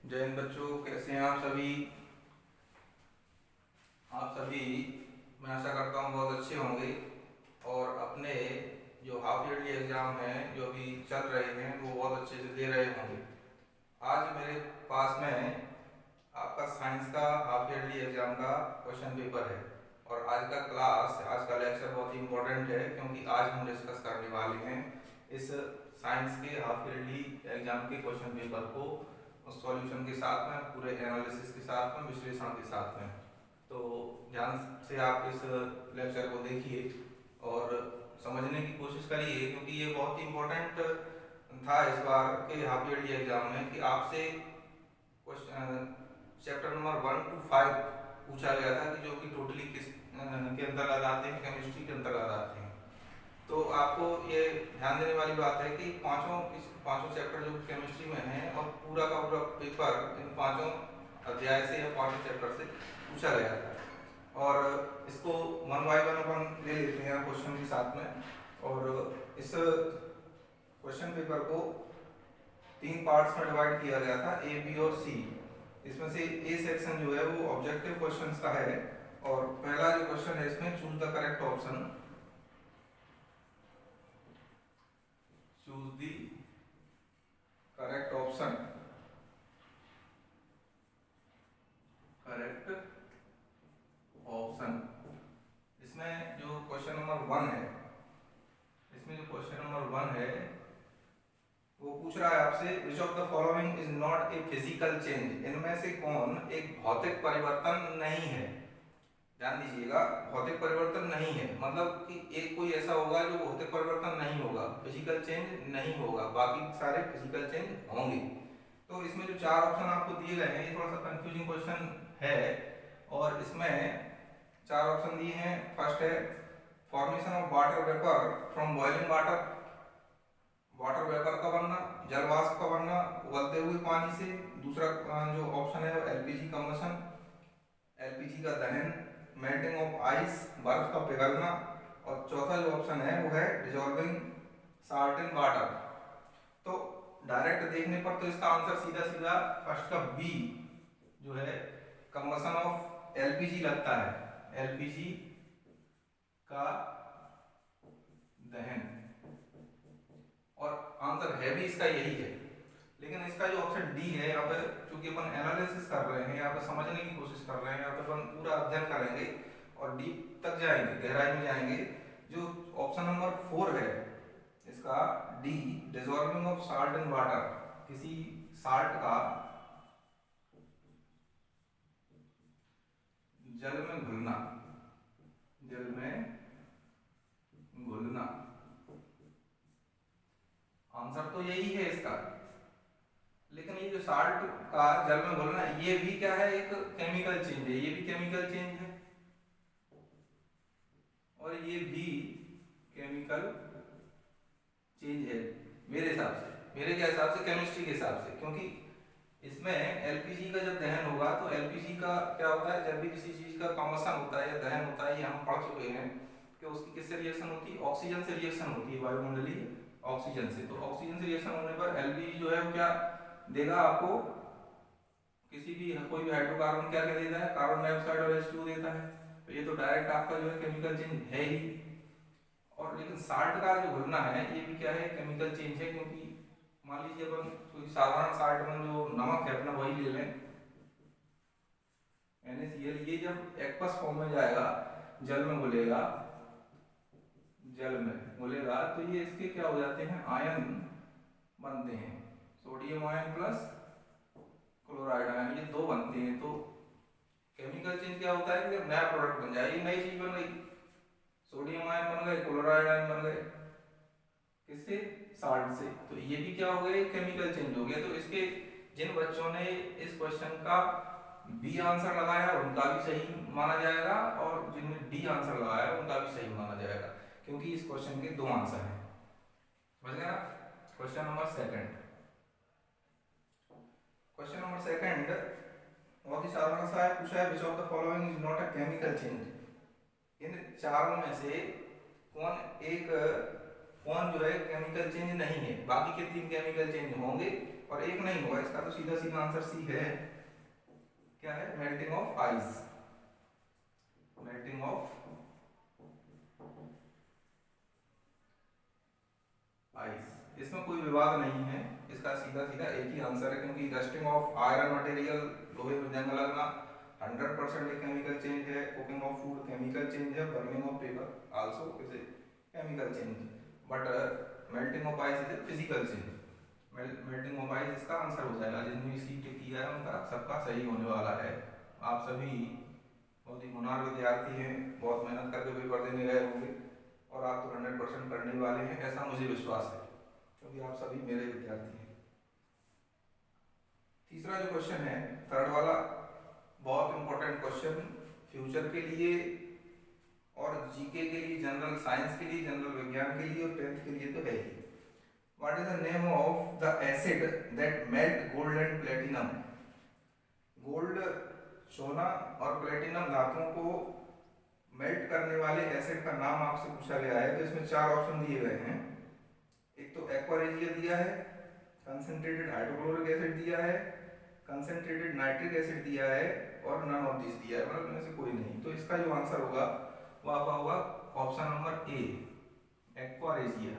जय हिंद बच्चों, कैसे हैं आप सभी। मैं आशा करता हूँ बहुत अच्छे होंगे और अपने जो हाफ ईयरली एग्ज़ाम हैं जो अभी चल रहे हैं वो बहुत अच्छे से दे रहे होंगे। आज मेरे पास में आपका साइंस का हाफ ईयरली एग्ज़ाम का क्वेश्चन पेपर है और आज का लेक्चर बहुत ही इम्पोर्टेंट है क्योंकि आज हम डिस्कस करने वाले हैं इस साइंस के हाफ ईयरली एग्ज़ाम के क्वेश्चन पेपर को सॉल्यूशन के साथ में, पूरे एनालिसिस के साथ में, विश्लेषण के साथ में। तो ध्यान से आप इस लेक्चर को देखिए और समझने की कोशिश करिए क्योंकि ये बहुत ही इम्पोर्टेंट था इस बार के हाफ ईयरली एग्जाम में कि आपसे चैप्टर नंबर 1 to 5 पूछा गया था कि जो कि टोटली किस के अंतर्गत आते हैं, केमिस्ट्री के अंतर्गत आते हैं। तो आपको ये ध्यान देने वाली बात है कि पांचों चैप्टर जो केमिस्ट्री में हैं और पूरा का पूरा पेपर इन पांचों अध्याय से या पांचों चैप्टर से पूछा गया था और इसको वन बाय वन अपन ले लेते हैं क्वेश्चन के साथ में। और इस क्वेश्चन पेपर को 3 पार्ट्स में डिवाइड किया गया था, ए, बी और सी। इसमें से ए सेक्शन जो है वो ऑब्जेक्टिव क्वेश्चंस का है और पहला जो क्वेश्चन है इसमें choose the correct option, choose the correct option, इसमें जो क्वेश्चन नंबर 1 है वो पूछ रहा है आपसे विच of the following is not a physical change, इनमें से कौन एक भौतिक परिवर्तन नहीं है। ध्यान दीजिएगा, भौतिक परिवर्तन नहीं है मतलब कि एक कोई ऐसा होगा जो भौतिक परिवर्तन नहीं होगा, फिजिकल चेंज नहीं होगा, बाकी सारे फिजिकल चेंज होंगे। तो इसमें जो 4 ऑप्शन आपको दिए गए हैं ये थोड़ा सा कंफ्यूजिंग क्वेश्चन है और इसमें 4 ऑप्शन दिए हैं। फर्स्ट है formation of water vapour from boiling water, water vapour का बनना, जल वाष्प का बनना उबलते हुए पानी से। दूसरा जो ऑप्शन है एलपीजी कंबशन, एलपीजी का दहन, मेल्टिंग ऑफ आइस, बर्फ का पिघलना। और चौथा जो ऑप्शन है वो है डिजॉल्विंग साल्ट इन वाटर। तो डायरेक्ट देखने पर तो इसका आंसर सीधा सीधा फर्स्ट का बी जो है कंबशन ऑफ एलपीजी लगता है, एलपीजी का दहन, और आंसर है भी इसका यही है। लेकिन इसका जो ऑप्शन डी है, यहाँ पर चूंकि अपन एनालिसिस कर रहे हैं, यहाँ पर समझने की कोशिश कर रहे हैं, यहाँ पर अपन पूरा अध्ययन करेंगे और डीप तक जाएंगे, गहराई में जाएंगे। जो ऑप्शन नंबर 4 है इसका D, dissolving of salt in water, किसी साल्ट का जल में घुलना, जल में घुलना, आंसर तो यही है इसका। लेकिन ये जो साल्ट का जल में घुलना ये भी क्या है, एक केमिकल चेंज है, ये भी केमिकल चेंज है और ये भी केमिकल चेंज है मेरे हिसाब से, मेरे क्या हिसाब से, केमिस्ट्री के हिसाब से। क्योंकि इसमें एलपीजी का जब दहन होगा तो एलपीजी का क्या होता है, जब भी किसी चीज का कम्बशन होता है या दहन होता है, ये हम पढ़ चुके हैं कि उसकी किससे रिएक्शन होती है, ऑक्सीजन से रिएक्शन होती है, वायुमंडलीय ऑक्सीजन से। तो ऑक्सीजन से रिएक्शन होने पर एलपीजी जो है वो क्या देगा आपको, किसी भी कोई भी हाइड्रोकार्बन क्या क्या देता है, कार्बन डाइऑक्साइड और H2 देता है। तो ये तो डायरेक्ट आपका जो है केमिकल चेंज है ही। और लेकिन साल्ट का जो घुलना है ये भी क्या है, केमिकल चेंज है। क्योंकि मान लीजिए अपन कोई साधारण साल्ट में जो नमक है अपना वही ले लें, NaCl, ये जब एक्वस फॉर्म में जाएगा, जल में घुलेगा, तो ये इसके क्या हो जाते हैं, आयन बनते हैं, sodium ion plus chloride ion, ये 2 बनते हैं। तो केमिकल चेंज क्या होता है कि जब नया प्रोडक्ट बन जाए, ये नई चीज बन गई, सोडियम आयन बन गए, क्लोराइड आयन बन गए, किससे, साल्ट से। तो ये भी क्या हो गया, केमिकल चेंज हो गया। तो इसके जिन बच्चों ने इस क्वेश्चन का बी आंसर लगाया उनका भी सही माना जाएगा और जिनने डी आंसर लगाया उनका भी सही माना जाएगा, क्योंकि इस क्वेश्चन के 2 आंसर हैं। समझ गए ना। क्वेश्चन नंबर 2, क्वेश्चन नंबर 2 बहुत ही साधारण सा है, पूछा है which of the following is not a chemical change. इन चारों में से कौन जो है केमिकल चेंज नहीं है, बाकी के 3 केमिकल चेंज होंगे और एक नहीं होगा, इसका तो सीधा सीधा आंसर सी है। क्या है? Melting of ice, melting of ice. इसमें कोई विवाद नहीं है, इसका सीधा सीधा एक ही आंसर है, क्योंकि रस्टिंग ऑफ आयरन मटेरियल, लोहे में जंग लगना 100% एक केमिकल चेंज है, cooking of food chemical change है, burning of paper also is a chemical change, but melting of ice is a physical change. Melting of ice इसका आंसर हो जाएगा। जिन्होंने भी सी टिक किया है उनका सबका सही होने वाला है। आप सभी बहुत ही होनहार विद्यार्थी हैं, बहुत मेहनत करके पेपर देने गए होंगे और आप तो 100% करने वाले हैं, ऐसा मुझे विश्वास है, क्योंकि आप सभी मेरे विद्यार्थी हैं। तीसरा जो क्वेश्चन है, थर्ड वाला, बहुत इंपॉर्टेंट क्वेश्चन फ्यूचर के लिए और जीके के लिए, जनरल साइंस के लिए, जनरल विज्ञान के लिए और 10th के लिए तो है ही। What is the name of the acid that melt gold and platinum? Gold, सोना और प्लेटिनम धातुओं को मेल्ट करने वाले एसिड का नाम आपसे पूछा गया है। तो इसमें 4 ऑप्शन दिए गए हैं। एक तो एक्वारेजिया दिया है, कंसंट्रेटेड हाइड्रोक्लोरिक एसिड दिया है, कंसंट्रेटेड नाइट्रिक एसिड दिया है और नन ऑफ दिस दिया है, मतलब इनमें से कोई नहीं। तो इसका जो आंसर होगा वो आपका होगा option number A, aqua regia.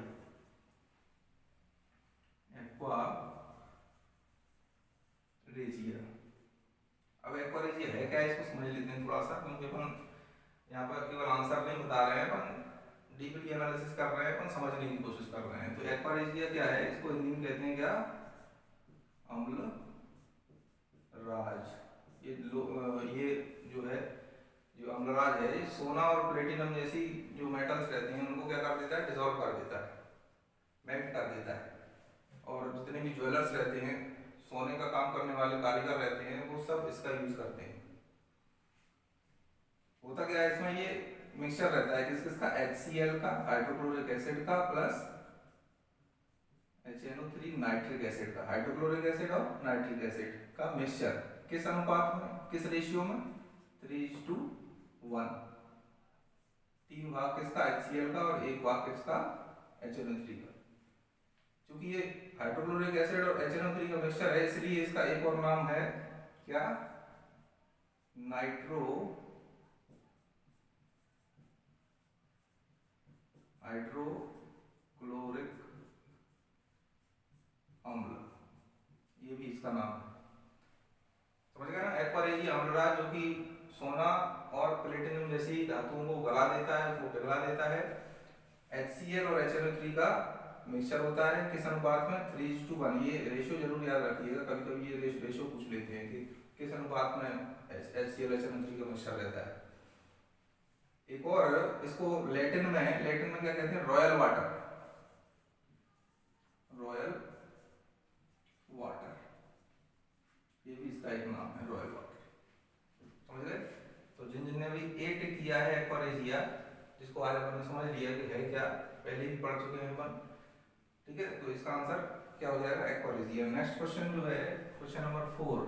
Aqua regia. अब एक्वारेजिया है क्या, इसको समझ लेते हैं थोड़ा सा, क्योंकि अपन यहाँ पर केवल आंसर नहीं बता रहे हैं, अपन डीपली एनालिसिस कर रहे हैं, अपन समझने की कोशिश कर रहे हैं। तो एक्वारेजिया क्या है, इसको हिंदी में कहते हैं क्या, अम्ल राज। ये जो है, जो अम्लराज है, ये सोना और प्लेटिनम जैसी जो मेटल्स रहते हैं उनको क्या कर देता है, डिसॉल्व कर देता है, मेल्ट कर देता है। और जितने भी ज्वेलर्स रहते हैं, सोने का काम करने वाले कारीगर रहते हैं, वो सब इसका यूज करते हैं। होता क्या है, इसमें ये मिक्सचर रहता है किसका, HCl का, हाइड्रोक्लोरिक एसिड का, प्लस HNO3 नाइट्रिक एसिड का, हाइड्रोक्लोरिक एसिड और नाइट्रिक एसिड का मिक्सचर। किस अनुपात में, किस रेशियो में, 3:1। 3 भाग किसका, HCl का, और 1 भाग किसका, HNO3 का। क्योंकि ये हाइड्रोक्लोरिक एसिड और HNO3 का मिक्सचर है, इसलिए इसका एक और नाम है क्या, हाइड्रोक्लोरिक अम्ल, ये भी इसका नाम है। समझ गए ना। एक्वारेजिया अम्लराज जो कि सोना और प्लेटिनम जैसी धातुओं को गला देता है, उसको पिघला देता है। HCl और HNO3 का मिक्सचर होता है, किस अनुपात में, 3:1। ये रेशियो जरूर याद रखिएगा, कभी कभी ये रेशियो पूछ लेते हैं कि किस अनुपात में HCl HNO3 का मिक्सचर रहता है। एक और, इसको लैटिन में क्या कहते हैं, रॉयल वाटर, रॉयल वाटर, ये भी इसका एक नाम है, रॉयल वाटर। समझ गए। तो जिनने भी ए टिक किया है एक्वारेजिया, जिसको आज अपन ने समझ लिया कि है क्या, पहले भी पढ़ चुके हैं अपन, ठीक है। तो इसका आंसर क्या हो जाएगा, एक्वारेजिया। नेक्स्ट क्वेश्चन जो है, क्वेश्चन नंबर 4,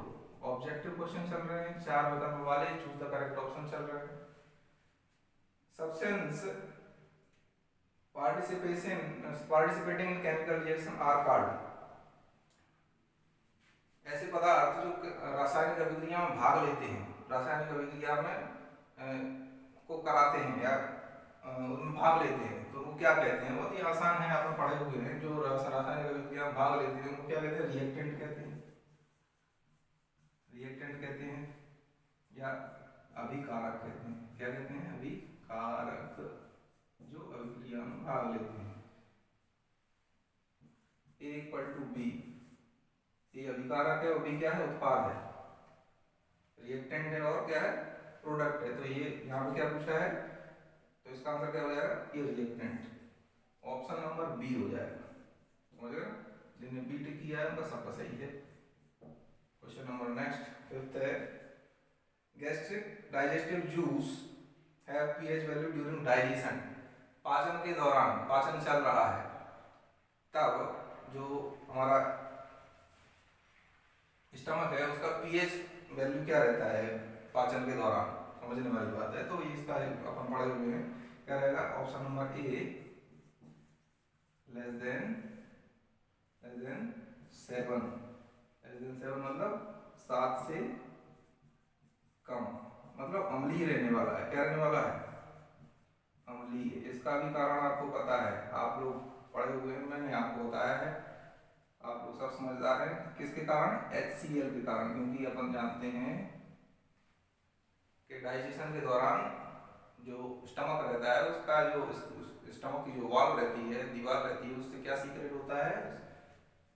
ऑब्जेक्टिव क्वेश्चन चल रहे हैं, 4 विकल्प वाले, चूज द करेक्ट ऑप्शन चल रहे हैं। Substance participating in chemical reaction are called, ऐसे पदार्थ जो रासायनिक अभिक्रिया में भाग लेते हैं, रासायनिक अभिक्रिया में को कराते हैं या उनमें भाग लेते हैं, तो वो क्या कहते हैं। बहुत ही आसान है, आप पढ़े हुए हैं। जो रासायनिक अभिक्रिया में भाग लेते हैं उनको क्या कहते हैं, रिएक्टेंट कहते हैं, रिएक्टेंट कहते हैं या अभिकारक कहते हैं। क्या कहते हैं, अभिकारक, जो अभिक्रिया में भाग लेते हैं। A=B, ए अभिकारक है और बी क्या है, उत्पाद है, रिएक्टेंट है और क्या है, प्रोडक्ट है। तो ये यहाँ पे क्या पूछा है, तो इसका आंसर क्या हो जाएगा, ये रिएक्टेंट, ऑप्शन नंबर बी हो जाएगा। समझ गए। जिन्हें बी टिक किया है उनका सबका सही है। क्वेश्चन नंबर नेक्स्ट 5th है, gastric digestive juice have pH value during digestion. पाचन के दौरान, पाचन चल रहा है तब जो हमारा स्टमक है उसका पीएच वैल्यू क्या रहता है पाचन के दौरान, समझने वाली बात है। तो इसका अपन पढ़े हुए हैं, क्या रहेगा, option number A, less than 7। 7 मतलब 7 से कम, मतलब अम्लीय रहने वाला है। क्या रहने वाला है? अम्लीय। इसका भी कारण आपको पता है, आप लोग पढ़े हुए हैं, मैंने आपको बताया है, आप लोग सब समझदार हैं। किसके कारण? HCl के कारण। क्योंकि अपन जानते हैं कि डाइजेशन के दौरान जो स्टमक रहता है उसका जो स्टमक की जो वॉल रहती है, दीवार रहती है, उससे क्या सीक्रेट होता है?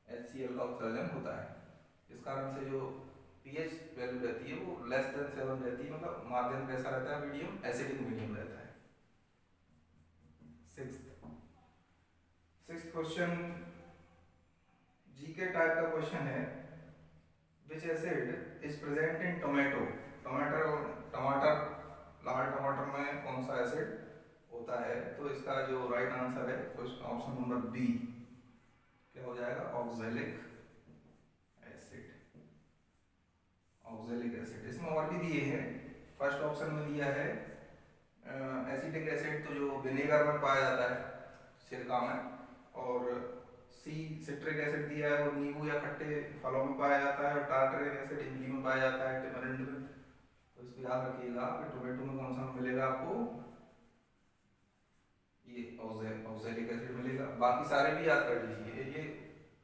HCl का उत्सर्जन होता है। इस कारण से जो pH वैल्यू रहती है वो लेस देन 7 रहती है, मतलब माध्यम कैसा रहता है? मीडियम, एसिडिक मीडियम रहता है। सिक्स्थ क्वेश्चन जीके टाइप का क्वेश्चन है। विच acid is present in tomato? टमाटर लाल टमाटर में कौन सा एसिड होता है? तो इसका जो राइट आंसर है ऑप्शन नंबर बी, क्या हो जाएगा? Oxalic acid. Oxalic acid. इसमें और भी दिए हैं। फर्स्ट ऑप्शन में दिया है एसिटिक एसिड, तो जो विनेगर में पाया जाता है, सिरका में। और सी सिट्रिक एसिड दिया है, वो नींबू या खट्टे फलों में पाया जाता है। और टार्टरिक एसिड इमली में पाया जाता है, टेमरिंड में। तो इसको याद रखिएगा कि टोमेटो में कौन सा मिलेगा आपको? ये ऑक्जेलिक एसिड मिलेगा। बाकी सारे भी याद कर लीजिए, ये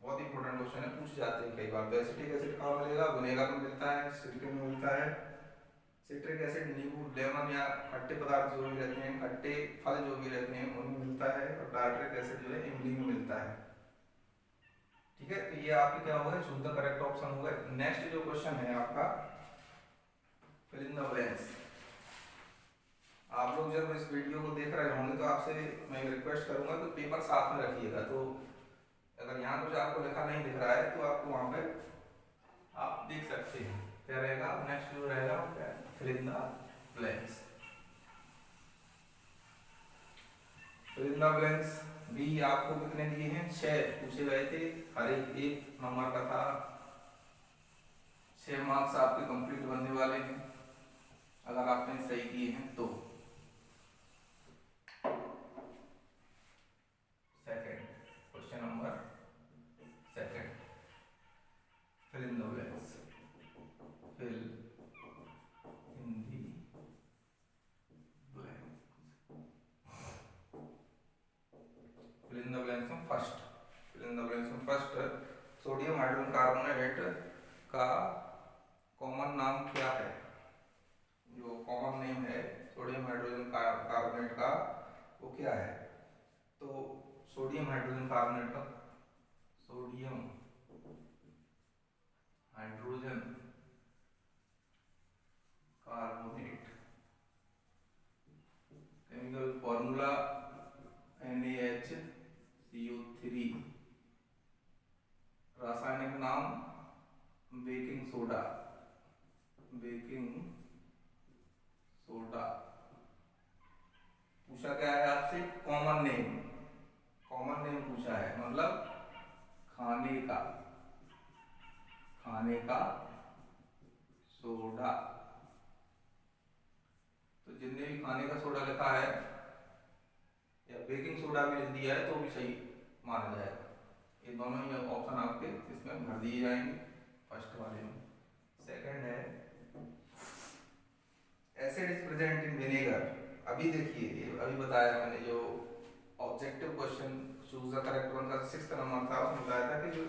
बहुत इंपॉर्टेंट क्वेश्चन है, पूछ जाते हैं कई बार। तो एसिटिक एसिड कहाँ मिलेगा? विनेगर में मिलता है, सिरके में मिलता है। सिट्रिक एसिड नींबू, लेमन या खट्टे पदार्थ जो भी रहते हैं, खट्टे फल जो भी रहते हैं, उनमें मिलता है। और टार्टरिक एसिड जो है इमली में मिलता है। ठीक है, तो ये आपके क्या होगा? चूज द करेक्ट ऑप्शन होगा। नेक्स्ट जो क्वेश्चन है आपका, फिल इन द ब्लैंक्स। आप लोग जब इस वीडियो को देख रहे होंगे तो आपसे मैं रिक्वेस्ट करूंगा कि पेपर साथ में रखिएगा। तो अगर यहाँ कुछ आपको लिखा नहीं दिख रहा है तो आपको वहाँ पे आप देख सकते हैं। क्या रहेगा नेक्स्ट जो रहेगा? Fill in the blanks. Fill in the blanks भी आपको कितने दिए हैं? 6 पूछे गए थे, हर एक नंबर का था। 6 मार्क्स आपके कंप्लीट बनने वाले हैं अगर आपने सही किए हैं तो। Second question number second, fill in the blanks. Fill in the blanks. Fill in the blanks में first, fill in the blanks में फर्स्ट, सोडियम हाइड्रोजन कार्बोनेट का कॉमन नाम क्या है? जो कॉमन नेम है सोडियम हाइड्रोजन कार्बोनेट का, वो क्या है? तो सोडियम हाइड्रोजन कार्बोनेट का, sodium hydrogen carbonate, chemical formula NaHCO3, रासायनिक नाम बेकिंग सोडा, बेकिंग सोडा। पूछा क्या है आपसे? कॉमन नेम, कॉमन नेम पूछा है, मतलब खाने का, खाने का सोडा। तो जिनने भी खाने का सोडा लिखा है या बेकिंग सोडा भी लिख दिया है तो भी सही माना जाएगा। ये दोनों ही ऑप्शन आपके इसमें भर दिए जाएंगे फर्स्ट वाले में। सेकंड है acid is present in vinegar. अभी देखिए, अभी बताया मैंने, जो objective question choose the correct one का 6th नंबर था, उसमें बताया था कि जो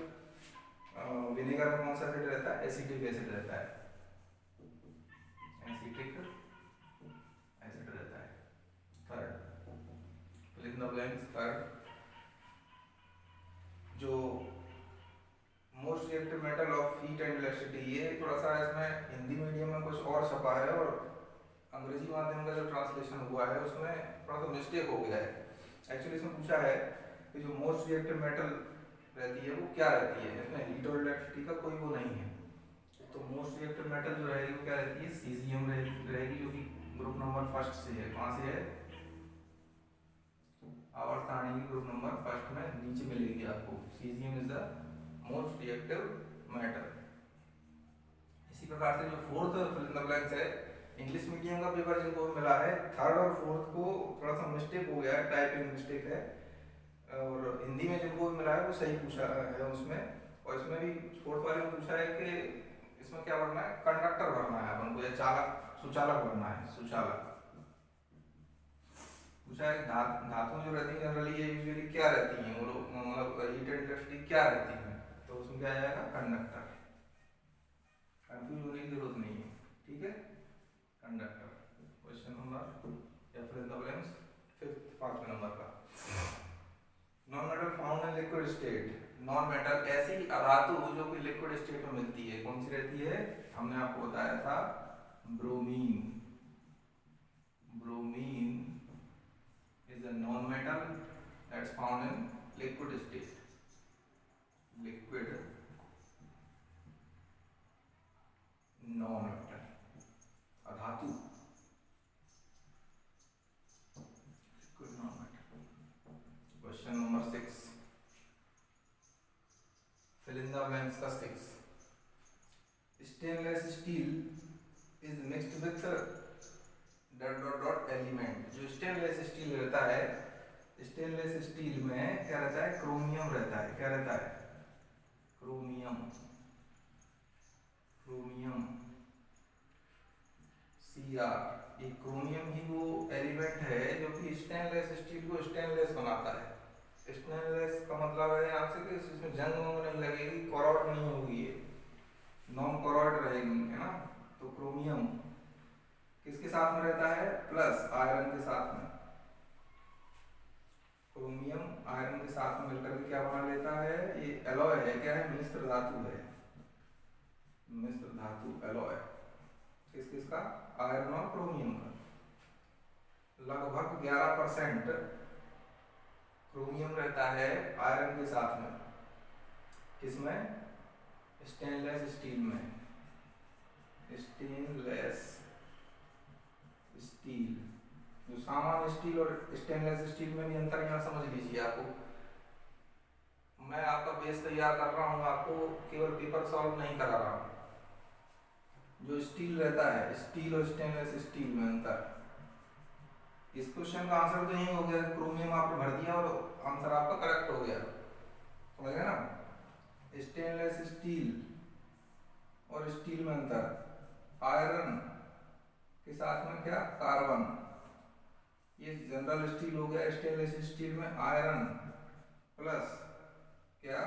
विनेगर में कौन सा एसिड रहता है? एसिटिक एसिड रहता है, एसिटिक एसिड रहता है। Third, fill in the blanks. Third, जो most reactive metal of heat and electricity, ये थोड़ा सा इसमें हिंदी मीडियम में कुछ और छपा है और अंग्रेजी माध्यम का जो ट्रांसलेशन हुआ है उसमें थोड़ा सा मिस्टेक हो गया है। एक्चुअली इसमें पूछा है कि जो मोस्ट रिएक्टिव मेटल रहती है वो क्या रहती है? इसमें हीट और इलेक्ट्रिसिटी का कोई वो नहीं है। तो मोस्ट रिएक्टिव मेटल जो रहेगी वो क्या रहती है? सीजियम रहेगी, जो कि ग्रुप नंबर फर्स्ट से है। कहाँ से है? आवर्त सारणी की ग्रुप नंबर फर्स्ट में नीचे मिलेगी आपको। Caesium is the most reactive metal. इसी प्रकार से जो fourth fill in the blanks है, इंग्लिश मीडियम का पेपर जिनको मिला है, थर्ड और फोर्थ को थोड़ा सा मिस्टेक हो गया है, टाइपिंग मिस्टेक है। और हिंदी में जिनको भी मिला है वो सही पूछा है उसमें। और इसमें भी फोर्थ वाले में पूछा है कि इसमें क्या भरना है, कंडक्टर भरना है अपन को, या चालक, सुचालक भरना है, सुचालक। पूछा है धातुएं जो रहती है जनरली ये यूजुअली क्या रहती हैं, वो लोग मतलब हीट एंड इलेक्ट्रिसिटी क्या रहती है, तो उसमें क्या आ जाएगा, कंडक्टर। कंफ्यूज होने की जरूरत नहीं है, ठीक है, कंडक्टर। क्वेश्चन नंबर या फिर इन द ब्लैंक्स फिफ्थ, 5वें नंबर का। Non metal found in liquid state, non metal ऐसी अधातु जो कि लिक्विड स्टेट में मिलती है, कौन सी रहती है, हमने आपको बताया था bromine. Bromine is a non-metal that's found in liquid state. Liquid non-metal अधातु, liquid non-metal। Question number 6, fill in the blanks का 6। Stainless steel is mixed with dot dot dot element. जो स्टेनलेस स्टील रहता है, stainless steel में क्या रहता है, chromium रहता है। क्या रहता है, क्रोमियम। क्रोमियम Cr, ये क्रोमियम ही वो एलिमेंट है जो कि स्टेनलेस स्टील को स्टेनलेस बनाता है। स्टेनलेस का मतलब है यहाँ से कि इसमें जंग वंग नहीं लगेगी, कोरोड नहीं होगी, ये नॉन कोरोड रहेगी, है ना। तो क्रोमियम किसके साथ में रहता है, प्लस आयरन के साथ में। क्रोमियम आयरन के साथ में मिलकर के क्या बना लेता है, ये एलॉय है, क्या है, मिश्र धातु है। मिश्र धातु एलॉय किस किस का, आयरन और क्रोमियम का। लगभग 11% क्रोमियम रहता है आयरन के साथ में, किसमें, स्टेनलेस स्टील में। स्टेनलेस स्टील, जो सामान्य स्टील और स्टेनलेस स्टील में भी अंतर यहाँ समझ लीजिए। आपको मैं आपका बेस तैयार कर रहा हूँ, आपको केवल पेपर सॉल्व नहीं करा रहा हूँ। जो स्टील रहता है, स्टील और स्टेनलेस स्टील में अंतर, इस क्वेश्चन का आंसर तो यही हो गया, क्रोमियम आपने भर दिया और आंसर आपका करेक्ट हो गया, समझ गए ना। स्टेनलेस स्टील और स्टील में अंतर, आयरन के साथ में क्या, कार्बन। ये जनरल स्टील हो गया, स्टेनलेस स्टील में आयरन प्लस क्या,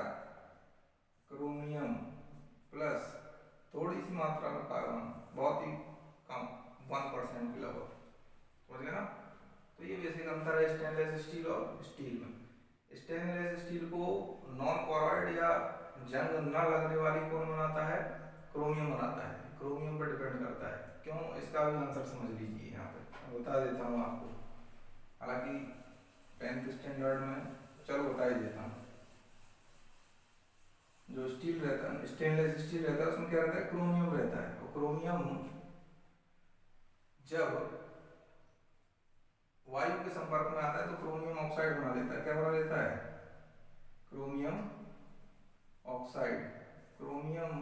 क्रोमियम प्लस थोड़ी सी मात्रा में कार्बन, बहुत ही कम, 1% के लगभग, समझ गए ना। तो ये बेसिक अंतर है स्टेनलेस स्टील और स्टील में। स्टेनलेस स्टील को नॉन कोरॉइड या जंग न लगने वाली कौन बनाता है, क्रोमियम बनाता है। क्रोमियम पर डिपेंड करता है, क्यों, इसका भी आंसर समझ लीजिए। यहाँ पे बता देता हूँ आपको, हालांकि 10th स्टैंडर्ड में, चलो बता ही देता हूँ। जो स्टील रहता है, स्टेनलेस स्टील रहता है, उसमें क्या रहता है, क्रोमियम रहता है। और क्रोमियम जब वायु के संपर्क में आता है तो क्रोमियम ऑक्साइड बना लेता है। क्या बना लेता है, क्रोमियम ऑक्साइड। क्रोमियम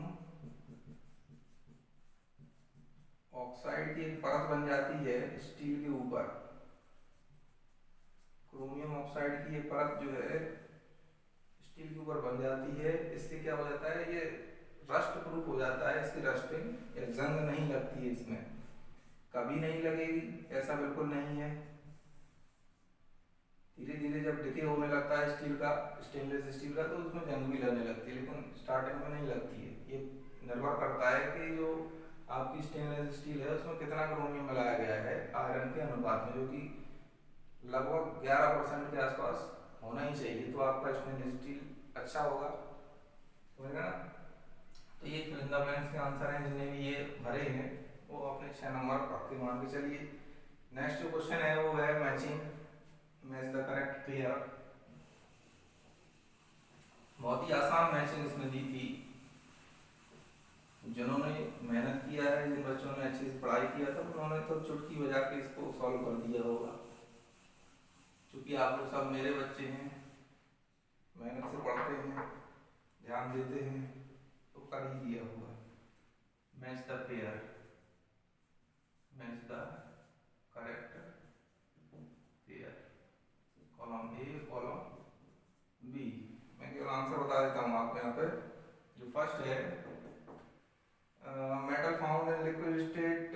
ऑक्साइड की एक परत बन जाती है स्टील के ऊपर। क्रोमियम ऑक्साइड की एक परत जो है स्टील के ऊपर बन जाती है। इससे क्या हो जाता है, ये रस्ट प्रूफ हो जाता है, इसकी रस्टिंग या जंग नहीं लगती है, इसमें कभी नहीं लगेगी, ऐसा बिल्कुल नहीं है। धीरे धीरे जब डिके होने लगता है स्टील का, स्टेनलेस स्टील का, तो उसमें जंग भी लगने लगती है, लेकिन स्टार्टिंग में नहीं लगती है। ये निर्भर करता है कि जो आपकी स्टेनलेस स्टील है उसमें कितना क्रोमियम मिलाया गया है आयरन के अनुपात में, जो कि लगभग 11% के आसपास होना ही चाहिए, तो आपका स्टेनलेस स्टील अच्छा होगा, समझेगा ना। तो ये फिल ब्लैंक्स के आंसर हैं, जिन्हें भी ये भरे हैं वो अपने 6 नंबर पक्के मान के चलिए। नेक्स्ट जो क्वेश्चन है वो है matching, match the correct pair. बहुत ही आसान मैचिंग इसमें दी थी। जिन्होंने मेहनत किया है, जिन बच्चों ने अच्छे से पढ़ाई किया था, उन्होंने तो चुटकी बजा के इसको सॉल्व कर दिया होगा। क्योंकि आप लोग सब मेरे बच्चे हैं, मेहनत से पढ़ते हैं, ध्यान देते हैं, तो कर ही दिया होगा। Match the pair, match the correct pair, column A column B. मैं केवल आंसर बता देता हूँ आपको यहाँ पे। जो फर्स्ट है metal found in liquid state,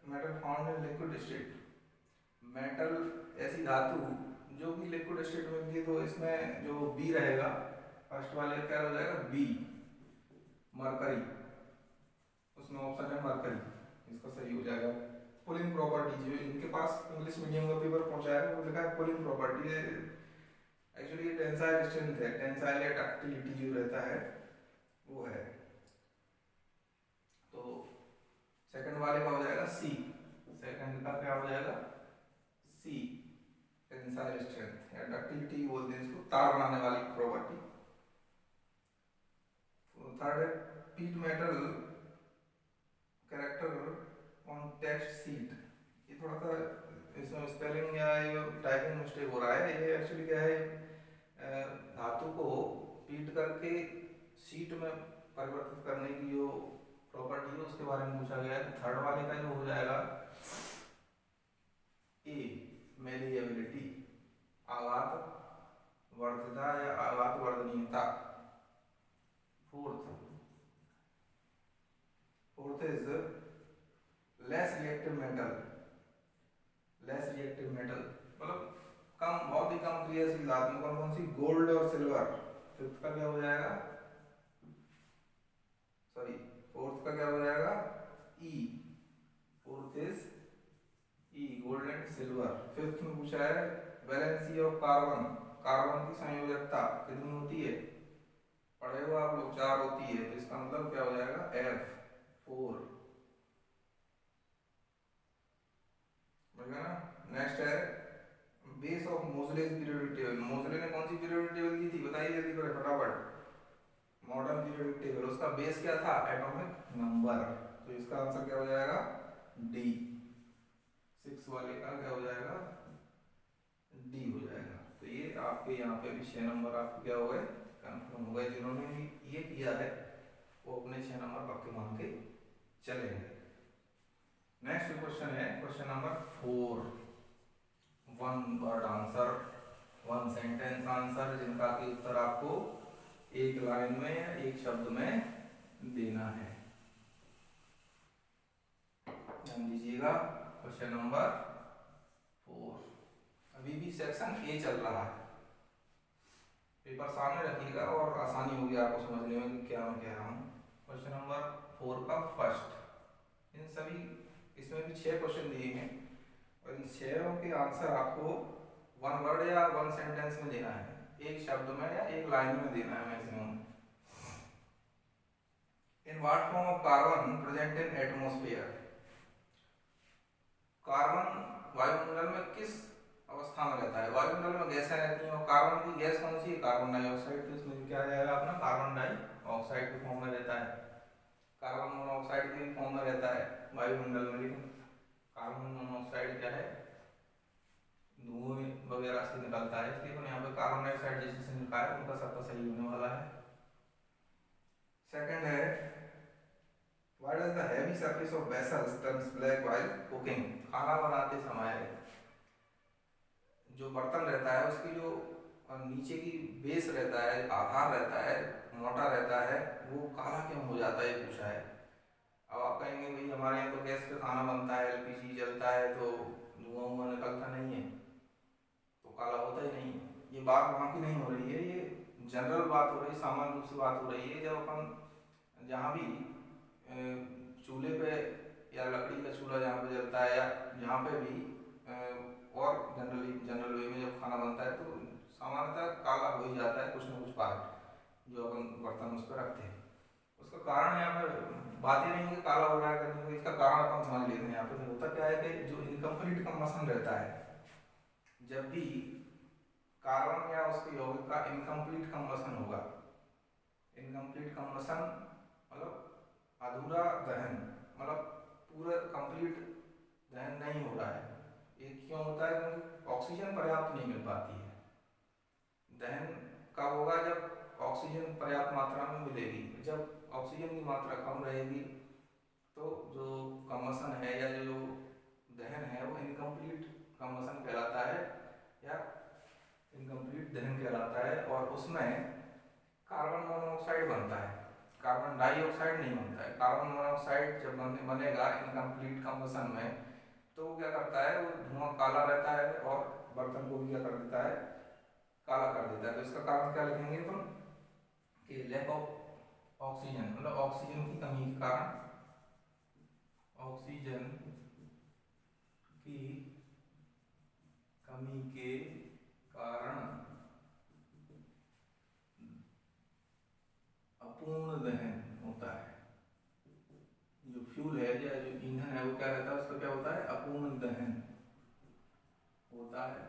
metal found in liquid state, metal ऐसी धातु जो कि लिक्विड स्टेट में मिलती है, तो इसमें जो बी रहेगा फर्स्ट वाले क्या हो जाएगा, बी मरकरी, उसमें ऑप्शन है मरकरी, इसका सही हो जाएगा। पुलिंग प्रॉपर्टी, जो इनके पास इंग्लिश मीडियम का पेपर पहुंचा है वो लिखा है पुलिंग प्रॉपर्टी, एक्चुअली ये टेंसाइल स्ट्रेंथ है, टेंसाइल या डक्टिलिटी जो रहता है वो है। तो सेकंड वाले का हो जाएगा सी, सेकंड का क्या हो जाएगा, सी टेंसाइल स्ट्रेंथ या डक्टिलिटी बोलते हैं इसको, तार बनाने वाली प्रॉपर्टी। थर्ड है पीट metal character on text seat, ये थोड़ा सा इसमें स्पेलिंग या ये टाइपिंग मिस्टेक हो रहा है, ये एक्चुअली क्या है, धातु को पीट करके शीट में परिवर्तित करने की जो प्रॉपर्टी है उसके बारे में पूछा गया है। थर्ड वाले का जो हो जाएगा ए मेलिएबिलिटी, आघात वर्धिता या आघात वर्धनीयता। Fourth is less reactive metal, less reactive metal मतलब कम, बहुत ही कम क्रियाशील धातु, कौन कौन सी, गोल्ड और सिल्वर। फिफ्थ का क्या हो जाएगा, सॉरी फोर्थ का क्या हो जाएगा, E, fourth is E gold and silver. Fifth में पूछा है वैलेंसी ऑफ कार्बन, कार्बन की संयोजकता कितनी होती है, पढ़े हो आप लोग, 4 होती है, तो इसका मतलब क्या हो जाएगा, एफ 4, ना। नेक्स्ट है बेस ऑफ मोजलेस पीरियोडिक टेबल, मोजले ने कौन सी पीरियोडिक टेबल दी थी बताइए जल्दी करें फटाफट, मॉडर्न पीरियोडिक टेबल, उसका बेस क्या था, एटॉमिक नंबर, तो इसका आंसर क्या हो जाएगा, डी। 6 वाले का क्या हो जाएगा, डी हो जाएगा। तो ये आपके यहाँ पे भी 6 नंबर आपके क्या हो गए, कंफर्म हो गए। जिन्होंने भी ये किया है वो अपने 6 नंबर पक्के मान के चलेंगे। नेक्स्ट क्वेश्चन है question number 4, 1 word answer, 1 sentence answer, जिनका की उत्तर आपको एक लाइन में या एक शब्द में देना है। ध्यान दीजिएगा क्वेश्चन नंबर 4, अभी भी सेक्शन ए चल रहा है, पेपर सामने रखिएगा और आसानी होगी आपको समझने में कि क्या मैं कह रहा हूँ। क्वेश्चन नंबर 4 का फर्स्ट, इन सभी, इसमें भी 6 क्वेश्चन दिए हैं और इन 6 के आंसर आपको 1 वर्ड या 1 सेंटेंस में देना है, एक शब्द में या एक लाइन में देना है maximum. In what form of carbon present in atmosphere, carbon वायुमंडल में किस अवस्था में रहता है, वायुमंडल में गैसें रहती हैं और कार्बन की गैस कौन सी है, कार्बन डाइऑक्साइड, तो इसमें क्या आ जाएगा अपना, कार्बन डाइऑक्साइड के फॉर्म में रहता है, कार्बन मोनोऑक्साइड के फॉर्म में रहता है वायुमंडल में, लेकिन कार्बन मोनोऑक्साइड क्या है, धुएं वगैरह से निकलता है, इसलिए यहाँ पे कार्बन डाइऑक्साइड जैसे से निकला है, उनका सबका सही होने वाला है। सेकंड है why does the heavy surface of vessels turns black while cooking, खाना बनाते समय जो बर्तन रहता है उसकी जो नीचे की बेस रहता है, आधार रहता है, मोटा रहता है, वो काला क्यों हो जाता है, ये पूछा है। अब आप कहेंगे भाई हमारे यहाँ तो गैस पे खाना बनता है, एलपीजी जलता है तो धुआं हुआ निकलता नहीं है, तो काला होता ही नहीं। ये बात वहाँ की नहीं हो रही है, ये जनरल बात हो रही है, सामान्य रूप से बात हो रही है। जब अपन जहाँ भी चूल्हे पे या लकड़ी का चूल्हा जहाँ पे जलता है या जहाँ पे भी और जनरल वे में जब खाना बनता है तो सामान्यतः काला हो ही जाता है कुछ न कुछ पार्ट जो अपन बर्तन उस पर रखते हैं। उसका कारण यहाँ पर बात ही नहीं है कि काला हो रहा है करने को, इसका कारण अपन समझ लेते हैं। यहाँ पे होता क्या है कि जो इनकम्प्लीट कंबशन रहता है, जब भी कार्बन या उसके यौगिक का इनकम्प्लीट कंबशन होगा, इनकम्प्लीट कंबशन मतलब अधूरा दहन, मतलब पूरा कंप्लीट दहन नहीं हो रहा है। ये क्यों होता है, क्योंकि ऑक्सीजन पर्याप्त नहीं मिल पाती है। दहन कब होगा, जब ऑक्सीजन पर्याप्त मात्रा में मिलेगी। जब ऑक्सीजन की मात्रा कम रहेगी तो जो कंबशन है या जो दहन है वो इनकम्प्लीट कंबशन कहलाता है या इनकम्प्लीट दहन कहलाता है, और उसमें कार्बन मोनोऑक्साइड बनता है। कार्बन डाइऑक्साइड नहीं बनता है। कार्बन मोनोऑक्साइड जब बनेगा इनकम्प्लीट कंबशन में तो वो क्या करता है, वो धुआं काला रहता है और बर्तन को भी क्या कर देता है, काला कर देता है। तो इसका कारण क्या लिखेंगे तुम कि लैक ऑफ ऑक्सीजन, मतलब ऑक्सीजन की कमी के कारण, ऑक्सीजन की कमी के कारण अपूर्ण दहन होता है। जो फ्यूल है या जो ईंधन है वो क्या रहता है, उसका क्या होता है, अपूर्ण दहन होता है,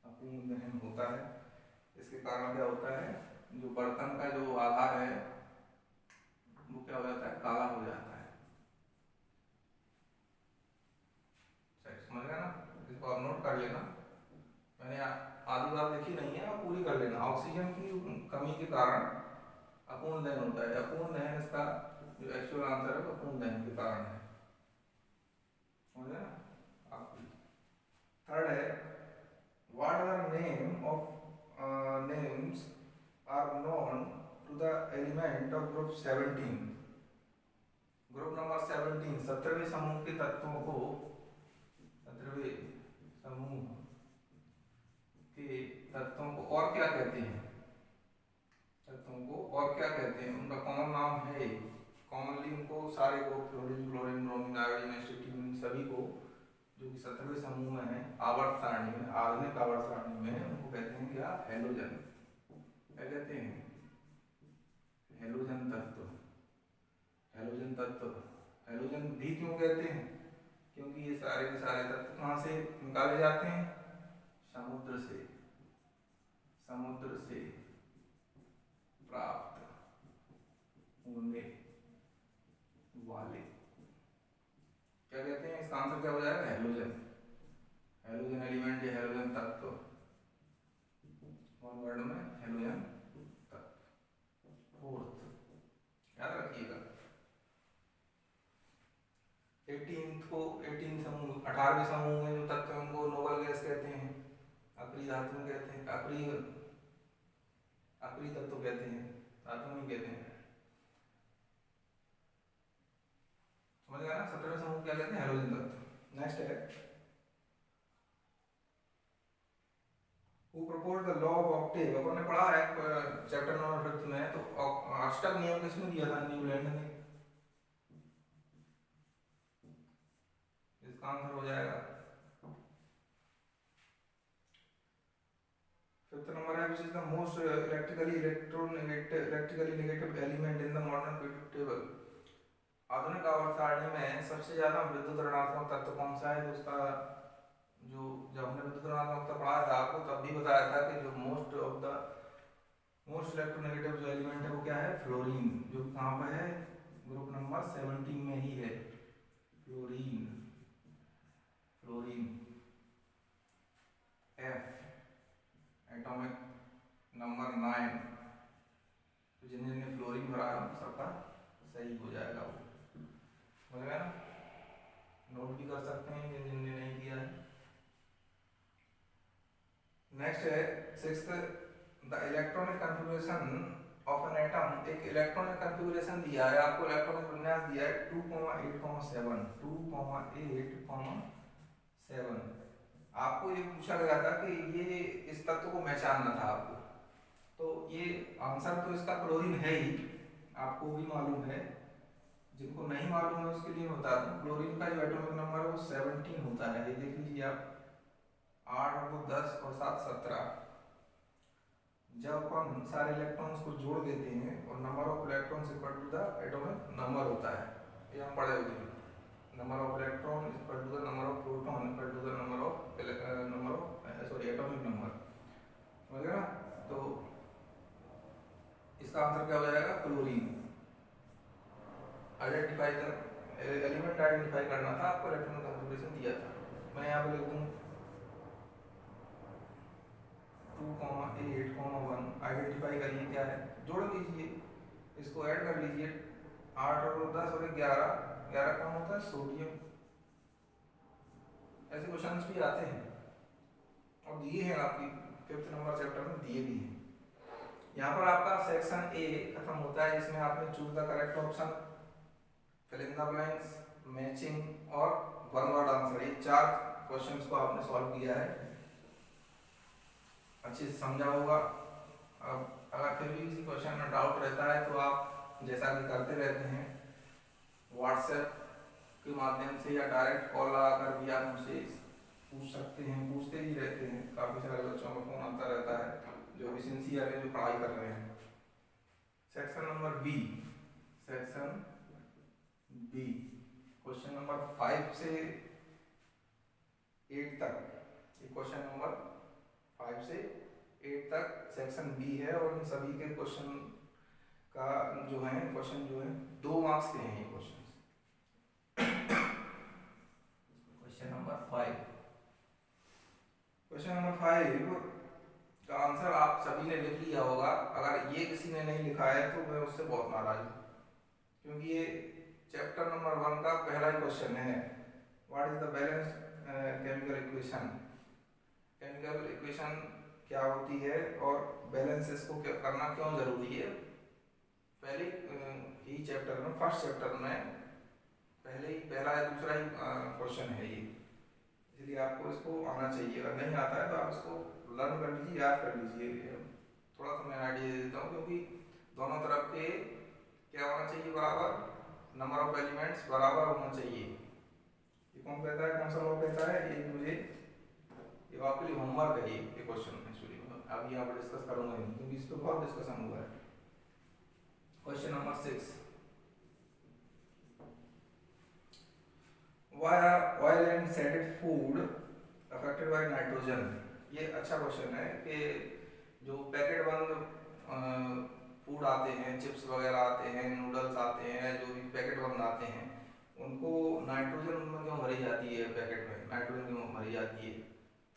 अपूर्ण दहन होता है। इसके कारण क्या होता है, जो बर्तन का जो आधार है वो क्या हो जाता है, काला हो जाता है। समझ गया ना, इसको आप नोट कर लेना। मैंने आधी बात लिखी नहीं है, आप पूरी कर लेना। ऑक्सीजन की कमी के कारण अपूर्ण दहन होता है। अपूर्ण दहन इसका जो एक्चुअल आंसर है वो अपूर्ण दहन के कारण है। समझ गया ना आप। थर्ड है, what are name of names are known to the element of group 17। Group number 17 17वें समूह के तत्वों को, 17वें समूह के तत्वों को और क्या कहते हैं, तत्वों को और क्या कहते हैं, उनका कॉमन नाम है। कॉमनली उनको सारे को, फ्लोरीन, क्लोरीन, ब्रोमीन, आयोडीन, एसिटिन, सभी को जो कि 17वें समूह में है आवर्त सारणी में, आधुनिक आवर्त सारणी में, उनको कहते हैं क्या, हैलोजन। क्या कहते हैं, हैलोजन तत्व। हैलोजन तत्व, हैलोजन भी क्यों कहते हैं, क्योंकि ये सारे के सारे तत्व कहाँ से निकाले जाते हैं, समुद्र से, समुद्र से प्राप्त होने वाले, क्या कहते हैं, इसका आंसर क्या हो जाएगा, हैलोजन। हैलोजन एलिमेंट या हैलोजन तत्व, वन वर्ड में हैलोजन तत्व। फोर्थ याद रखिएगा, 18 समूह, 18वें समूह में जो तत्व है उनको नोबल गैस कहते हैं, अक्रिय धातु कहते हैं, अक्रिय तत्व कहते हैं, धातु नहीं कहते हैं। समझ गया ना, 17वें समूह क्या कहते हैं, हैलोजन तत्व। नेक्स्ट है, who proposed the law of octave। अपन ने पढ़ा है चैप्टर नंबर 5 में, तो अष्टक नियम किसने दिया था, न्यूलैंड ने। इसका आंसर हो जाएगा, 5th नंबर है, which is the most electrically negative element in the modern periodic table। आधुनिक आवर्त सारणी में सबसे ज्यादा विद्युत ऋणात्मक तत्व कौन सा है, तो उसका जो, जब हमने विद्युत ऋणात्मकता पढ़ाया था आपको तब भी बताया था कि जो मोस्ट इलेक्ट्रोनेगेटिव जो एलिमेंट है वो क्या है, फ्लोरीन, जो कहाँ पर है, ग्रुप नंबर 17 में ही है, fluorine. Fluorine F, atomic number 9। तो जिन्हें फ्लोरीन भरा है सबका सही हो जाएगा वो। समझ गया ना, नोट भी कर सकते हैं जिन्हें नहीं किया है। नेक्स्ट है 6th, the electronic configuration of an atom. एक इलेक्ट्रॉनिक कॉन्फ़िगरेशन दिया है आपको, इलेक्ट्रॉनिक विन्यास दिया है 2,8,7, 2,8,7। आपको ये पूछा गया था कि ये इस तत्व को पहचानना था आपको, तो ये आंसर तो इसका क्लोरीन है ही, आपको भी मालूम है। जिनको नहीं मालूम है उसके लिए बता दूं, क्लोरीन का जो एटॉमिक नंबर है वो 17 होता है। ये देख लीजिए आप, 8 और 10 और 7 17। जब हम सारे इलेक्ट्रॉन्स को जोड़ देते हैं और number of electrons equal to the atomic number होता है, ये हम पढ़े होंगे, number of electron equal to the number of proton equal to the number of atomic number. समझ गया ना, तो इसका आंसर क्या हो जाएगा, chlorine. Identify the element identify करना था आपको, इलेक्ट्रॉनिक कॉन्फ़िगरेशन दिया था। मैं यहाँ पे लिख दूँ 2,8,1। आइडेंटिफाई करिए क्या है, जोड़ दीजिए, इसको ऐड कर लीजिए, 8 और 10 और 11, 11 कौन होता है, सोडियम। ऐसे क्वेश्चंस भी आते हैं और दिए हैं आपकी 5th नंबर चैप्टर में, दिए भी हैं। यहाँ पर आपका सेक्शन ए खत्म होता है, इसमें आपने choose the correct option, fill in the blanks, matching और वन वर्ड आंसर, ये 4 क्वेश्चंस को आपने सॉल्व किया है, अच्छे से समझा होगा। अब अगर फिर भी किसी क्वेश्चन में डाउट रहता है तो आप जैसा कि करते रहते हैं व्हाट्सएप के माध्यम से या डायरेक्ट कॉल लगाकर भी आप मुझसे पूछ सकते हैं, पूछते ही रहते हैं, काफ़ी सारे बच्चों का फोन आता रहता है जो भी सिंसियर है, जो पढ़ाई कर रहे हैं। Section number B, section B question number 5 से 8 तक, ये क्वेश्चन नंबर 5 से 8 तक सेक्शन बी है और इन सभी के क्वेश्चन का जो है क्वेश्चन जो है 2 मार्क्स के हैं ये question. Question number 5, question number 5 का आंसर आप सभी ने लिख लिया होगा, अगर ये किसी ने नहीं लिखा है तो मैं उससे बहुत नाराज हूँ, क्योंकि ये चैप्टर नंबर 1 का पहला ही क्वेश्चन है। What is the balance chemical equation, chemical equation क्या होती है और बैलेंस इसको करना क्यों जरूरी है, पहले ही चैप्टर में, फर्स्ट चैप्टर में पहले ही पहला या दूसरा ही क्वेश्चन है ये, इसलिए आपको इसको आना चाहिए। अगर नहीं आता है तो आप इसको लर्न कर लीजिए, याद कर लीजिए। थोड़ा सा मैं आइडिया दे देता हूँ, क्योंकि दोनों तरफ के क्या होना चाहिए, बराबर नंबर ऑफ एलिमेंट्स बराबर होना चाहिए। ये कौन कहता है, कौन सा लॉ कहता है, ये मुझे ये आपके लिए होमवर्क है, ये क्वेश्चन एक्चुअली अभी यहाँ पर डिस्कस करूंगा नहीं, क्योंकि इस पर बहुत डिस्कशन हुआ है। Question number 6, why are oil and saturated food affected by nitrogen। ये अच्छा क्वेश्चन है कि जो पैकेट बंद फूड आते हैं, चिप्स वगैरह आते हैं, नूडल्स आते हैं, जो भी पैकेट बंद आते हैं, उनको नाइट्रोजन उनमें क्यों भरी जाती है, पैकेट में नाइट्रोजन क्यों भरी जाती है।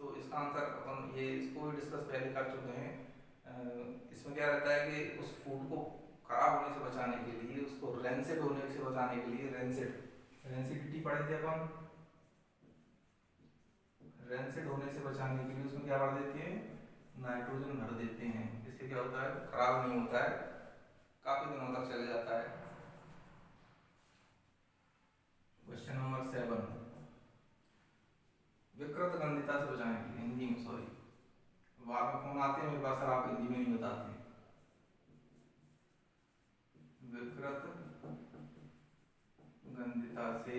तो इसका आंसर अपन ये इसको भी डिस्कस पहले कर चुके हैं। इसमें क्या रहता है कि उस फूड को खराब होने से बचाने के लिए, उसको रेंसिड होने से बचाने के लिए, रेंसिडिटी पढ़े थे अपन, रेंसिड होने से बचाने के लिए उसमें क्या भर देते हैं, नाइट्रोजन भर देते हैं। इससे क्या होता है, खराब नहीं होता है, काफी दिनों तक चल जाता है। क्वेश्चन नंबर 7, विकृत गंधिता से बचाने के लिए, हिंदी में सॉरी, बाद में फोन आते हैं मेरे पास, सर आप हिंदी में नहीं बताते। विकृत गंधिता से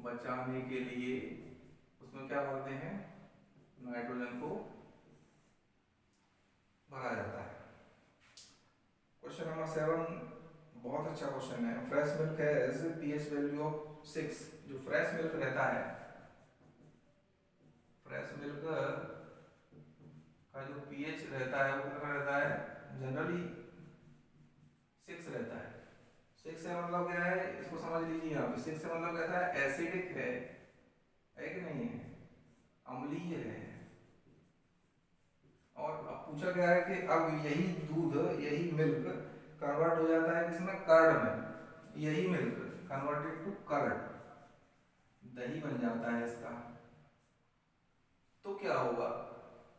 बचाने के लिए उसमें क्या करते हैं, नाइट्रोजन को भरा जाता है। क्वेश्चन नंबर 7 बहुत अच्छा क्वेश्चन है। Fresh milk has pH value of 6। जो फ्रेश मिल्क रहता है, फ्रेश मिल्क का जो पीएच रहता है वो कितना रहता है, जनरली 6 रहता है। 6 से मतलब क्या है, इसको समझ लीजिए यहाँ पे, 6 से मतलब कहता है एसिडिक है कि नहीं है, अम्लीय है। और अब पूछा गया है कि अब यही दूध, यही मिल्क कन्वर्ट हो जाता है किसमें, कर्ड में, यही मिल्क कन्वर्टेड टू कर्ड, दही बन जाता है इसका। तो क्या होगा,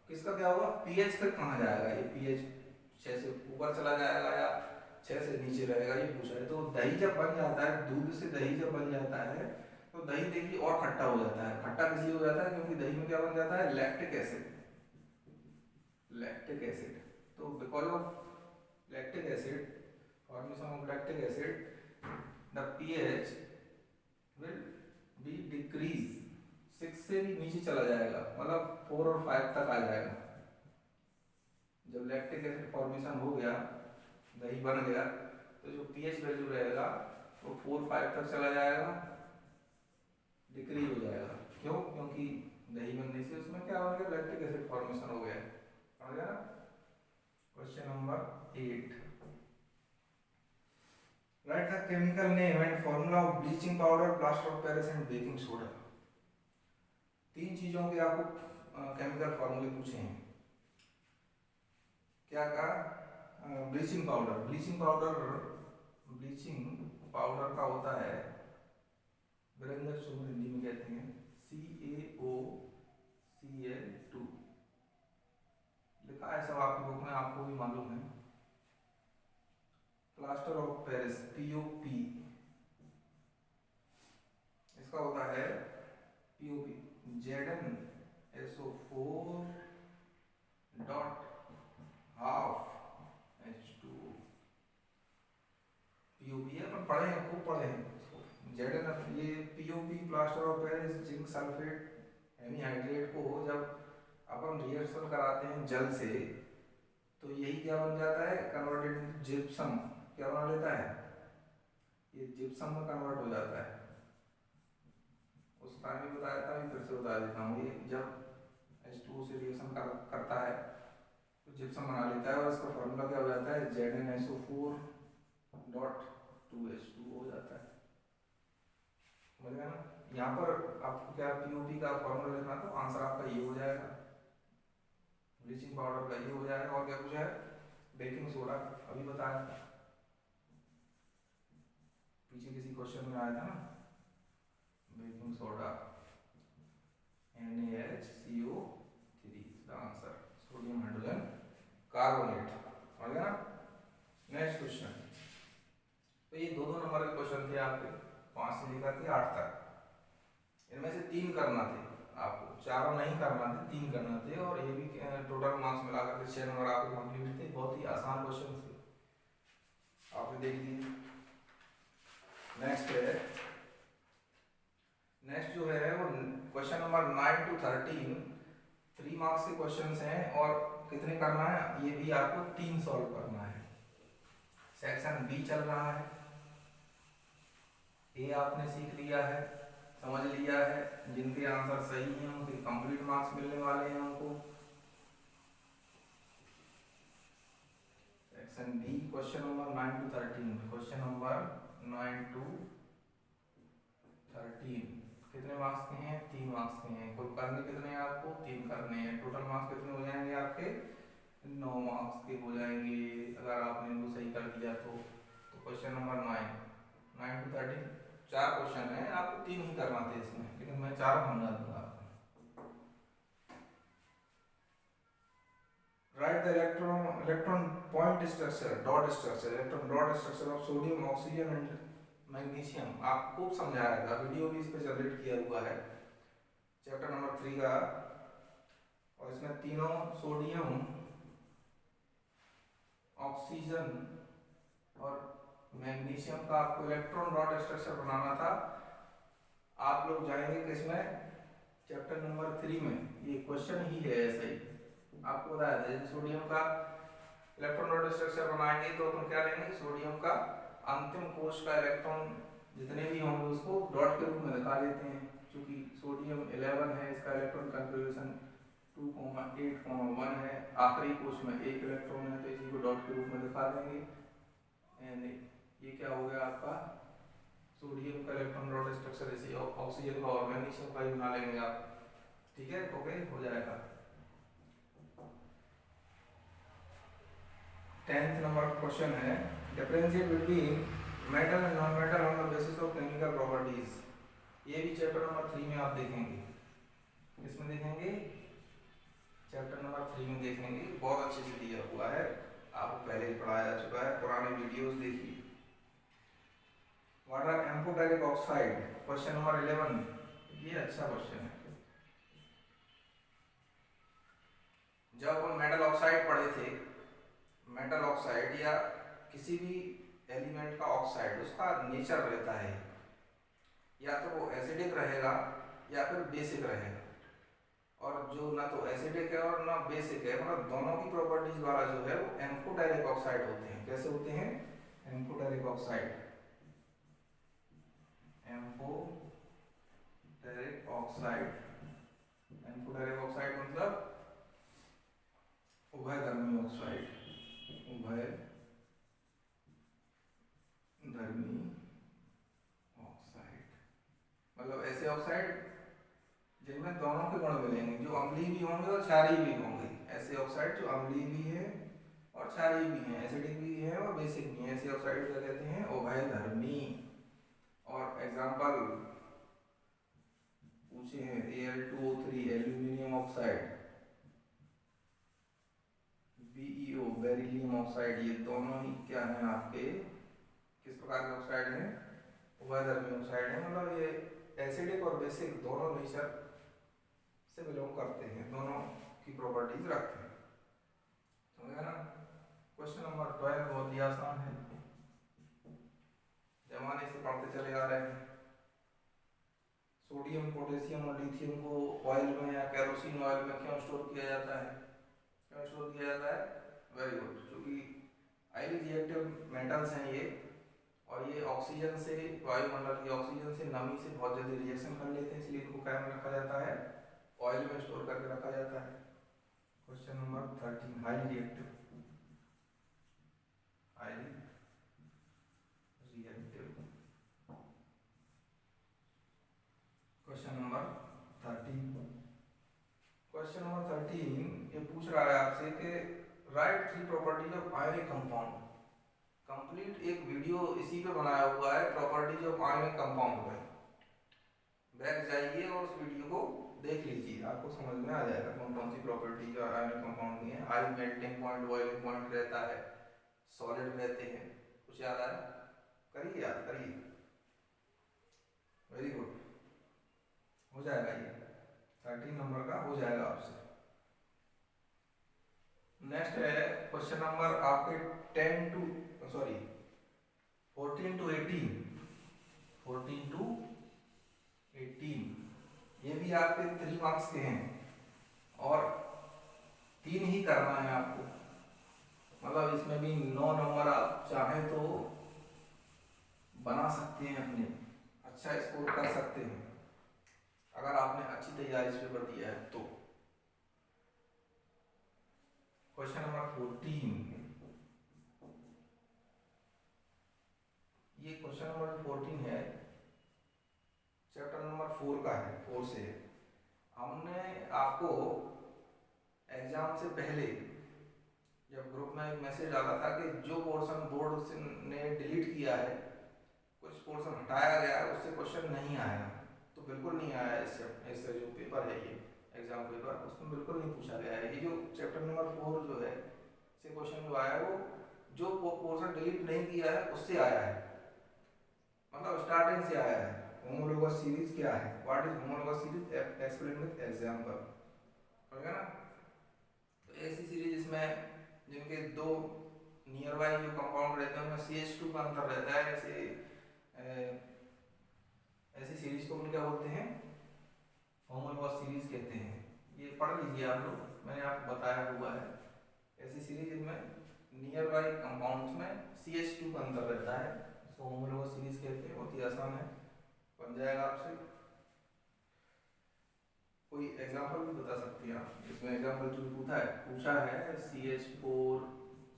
किसका क्या होगा, पीएच फिर कहाँ जाएगा, ये पीएच 6 से ऊपर चला जाएगा या 6 से नीचे रहेगा, ये पूछा है। तो दही जब बन जाता है, दूध से दही जब बन जाता है तो दही देखिए और खट्टा हो जाता है। खट्टा किसलिए हो जाता है, क्योंकि दही में क्या बन जाता है, लैक्टिक एसिड, लैक्टिक एसिड। तो because of lactic acid, formation of lactic acid, the pH will be decrease, 6 से भी नीचे चला जाएगा, मतलब 4 और 5 तक आ जाएगा। जब लैक्टिक एसिड फॉर्मेशन हो गया, दही बन गया, तो जो पीएच वैल्यू रहेगा वो 4-5 तक चला जाएगा, डिक्रीज हो जाएगा। क्यों, क्योंकि दही बनने से उसमें क्या हो गया, लैक्टिक एसिड फॉर्मेशन हो गया, समझ गया ना। Question number 8, right the chemical name and formula of bleaching powder, plaster of Paris and baking soda. 3 चीजों के आपको केमिकल फॉर्मूले पूछे हैं। क्या कहा, bleaching powder, bleaching powder, bleaching powder का होता है विरेंद्र सूद, हिंदी में कहते हैं CaOCl2, लिखा है सब आपकी बुक में, आपको भी मालूम है। प्लास्टर ऑफ पेरिस POP, इसका होता है POP ZnSO4 dot half H2O। POP है, अपन पढ़े हैं, खूब पढ़े हैं इसको। Zn, ये POP plaster of Paris zinc sulphate hemihydrate को जब अपन रिएक्शन कराते हैं जल से, तो यही क्या बन जाता है, कन्वर्टेड इनटू जिप्सम। क्या बना लेता है, ये जिप्सम में कन्वर्ट हो जाता है। उस टाइम भी बताया था, अभी फिर से बता देता हूँ। ये जब H2O से रिएक्शन करता है तो जिप्सम बना लेता है, और इसका फॉर्मूला क्या हो जाता है, ZnSO4 डॉट 2H2O हो जाता है। समझ गया ना। यहाँ पर आपको क्या POP का फॉर्मूला लिखना, तो आंसर आपका ये हो जाएगा, ब्लीचिंग पाउडर का ये हो जाएगा। और क्या पूछा है, बेकिंग सोडा, अभी बताया था, पीछे किसी क्वेश्चन में आया था ना, बेकिंग सोडा NaHCO3 इसका आंसर, सोडियम हाइड्रोजन कार्बोनेट। समझ गया ना। नेक्स्ट क्वेश्चन, तो ये 2-2 नंबर के क्वेश्चन थे आपके, 5 से लेकर के 8 तक। इनमें से 3 करना थे आपको, 4 नहीं करना थे, 3 करना थे। और ये भी टोटल मार्क्स मिलाकर के 6 नंबर आपके कंप्लीट थे। बहुत ही आसान क्वेश्चन थे, आपने देख लिए। नेक्स्ट है, नेक्स्ट जो है वो क्वेश्चन नंबर 9 to 13, 3 मार्क्स के क्वेश्चंस हैं। और कितने करना है, ये भी आपको 3 सॉल्व करना है। सेक्शन B चल रहा है, A आपने सीख लिया है, समझ लिया है। जिनके आंसर सही हैं उनके कंप्लीट मार्क्स मिलने वाले हैं उनको। Section B question number 9 to 13, question number 9 to 13 कितने मार्क्स के हैं, 3 मार्क्स के हैं। कुल करने कितने हैं आपको, 3 करने हैं। टोटल मार्क्स कितने हो जाएंगे आपके, 9 मार्क्स के हो जाएंगे अगर आपने इनको सही कर दिया तो। क्वेश्चन नंबर 9 to 13 4 क्वेश्चन है, आपको 3 ही करना थे इसमें, लेकिन मैं 4 समझा दूंगा आपको। Right the electron point structure, dot structure, electron dot structure of sodium, oxygen and magnesium. आप खूब समझाया था, वीडियो भी इस पे जनरेट किया हुआ है, चैप्टर नंबर 3 का। और इसमें तीनों सोडियम, ऑक्सीजन और मैग्नीशियम का आपको इलेक्ट्रॉन डॉट स्ट्रक्चर बनाना था। आप लोग जाएंगे किसमें, चैप्टर नंबर 3 में। ये क्वेश्चन ही है ऐसा ही, आपको बताया था। जैसे सोडियम का इलेक्ट्रॉन डॉट स्ट्रक्चर बनाएंगे तो अपन क्या लेंगे, सोडियम का अंतिम कोश का इलेक्ट्रॉन जितने भी होंगे उसको डॉट के रूप में दिखा देते हैं। चूंकि सोडियम 11 है, इसका इलेक्ट्रॉन कॉन्फ़िगरेशन 2,8,1 है, आखिरी कोश में 1 इलेक्ट्रॉन है, तो इसी को डॉट के रूप में दिखा देंगे। एंड ये क्या हो गया आपका, सोडियम का इलेक्ट्रॉन डॉट स्ट्रक्चर। ऐसे ऑक्सीजन का और मैग्नीशियम का ही बना लेंगे आप, ठीक है, ओके हो जाएगा। 10th नंबर क्वेश्चन है, differentiate between metal and non metal on the basis of chemical properties. ये भी चैप्टर नंबर 3 में आप देखेंगे। किसमें देखेंगे, चैप्टर नंबर 3 में देखेंगे। बहुत अच्छे से दिया हुआ है, आपको पहले ही पढ़ाया जा चुका है, पुराने वीडियोस देखिए। What are amphoteric oxide, question number 11। ये अच्छा क्वेश्चन है। जब अपन मेटल ऑक्साइड पढ़े थे, मेटल ऑक्साइड या किसी भी एलिमेंट का ऑक्साइड, उसका नेचर रहता है या तो वो एसिडिक रहेगा या फिर बेसिक रहेगा। और जो ना तो एसिडिक है और ना बेसिक है, मतलब दोनों की प्रॉपर्टीज वाला जो है वो एम्फोटेरिक ऑक्साइड होते हैं। कैसे होते हैं, amphoteric oxide, amphoteric oxide. Amphoteric oxide मतलब उभयधर्मी ऑक्साइड, उभयधर्मी ऑक्साइड मतलब ऐसे ऑक्साइड जिनमें दोनों के गुण मिलेंगे, जो अम्लीय भी होंगे और क्षारीय भी होंगे। ऐसे ऑक्साइड जो अम्लीय भी है और क्षारीय भी है, एसिडिक भी है और बेसिक भी है, ऐसे ऑक्साइड क्या कहते हैं, उभयधर्मी। और एग्जांपल पूछे हैं, Al2O3 aluminium oxide, BeO beryllium oxide, ये दोनों ही क्या हैं आपके, किस प्रकार के ऑक्साइड हैं, उभयधर्मी ऑक्साइड है। मतलब ये एसिडिक और बेसिक दोनों नेचर से बिलोंग करते हैं, दोनों की प्रॉपर्टीज रखते हैं, समझ गए ना। क्वेश्चन नंबर 12 बहुत ही आसान है, जमाने से पढ़ते चले आ रहे हैं। सोडियम, पोटेशियम और लिथियम को ऑयल में या केरोसिन ऑयल में क्यों स्टोर किया जाता है, क्यों स्टोर किया जाता है? वेरी गुड, क्योंकि हाईली रिएक्टिव मेटल्स हैं ये, और ये ऑक्सीजन से, वायुमंडल की ऑक्सीजन से, नमी से बहुत जल्दी रिएक्शन कर लेते हैं, इसलिए इनको क्या में रखा जाता है, ऑयल में स्टोर करके रखा जाता है। Question number 13, highly reactive, highly reactive. Question number 13, question number 13 ये पूछ रहा है आपसे कि right 3 properties of ionic compound. Complete एक वीडियो इसी पे बनाया हुआ है, प्रॉपर्टीज ऑफ आयनिक कंपाउंड में। बैक जाइए और उस वीडियो को देख लीजिए, आपको समझ में आ जाएगा कौन कौन सी प्रॉपर्टीज और आयनिक कंपाउंड की हैं। High melting point, boiling point रहता है, सॉलिड रहते हैं, कुछ याद आया? करिए, याद करिए, वेरी गुड, हो जाएगा ये 13 नंबर का हो जाएगा आपसे। नेक्स्ट है क्वेश्चन नंबर आपके 14 टू 18, 14 टू 18, ये भी आपके 3 मार्क्स के हैं और 3 ही करना है आपको, मतलब इसमें भी 9 नंबर आप चाहें तो बना सकते हैं, अपने अच्छा स्कोर कर सकते हैं अगर आपने अच्छी तैयारी इस पेपर दिया है तो। क्वेश्चन नंबर 14, ये क्वेश्चन नंबर 14 है, चैप्टर नंबर 4 का है, 4 से। हमने आपको एग्जाम से पहले जब ग्रुप में एक मैसेज डाला था कि जो पोर्शन बोर्ड से ने डिलीट किया है, कुछ पोर्शन हटाया गया है, उससे क्वेश्चन नहीं आया, तो बिल्कुल नहीं आया इससे जो पेपर है ये एग्जाम पेपर, उसमें बिल्कुल नहीं पूछा गया है। ये जो चैप्टर नंबर 4 जो है से क्वेश्चन जो आया वो जो पोर्शन डिलीट नहीं किया है उससे आया है, मतलब स्टार्टिंग से आया है। होमोलोगस सीरीज क्या है, what is homologous series, explain with example, समझ गए ना। तो ऐसी सीरीज इसमें जिनके 2 नियर बाई जो कंपाउंड रहते हैं उनमें CH2 का अंतर रहता है, ऐसी सीरीज को हम क्या बोलते हैं, होमोलोगस सीरीज कहते हैं। ये पढ़ लीजिए आप लोग, मैंने आपको बताया हुआ है। ऐसी सीरीज जिनमें नियर बाई कंपाउंड्स में CH2 का अंतर रहता है, इसको होमोलोगस सीरीज कहते हैं। बहुत ही आसान है, बन जाएगा आपसे। कोई एग्जांपल भी बता सकते हैं आप, इसमें एग्जांपल जो पूछा है CH4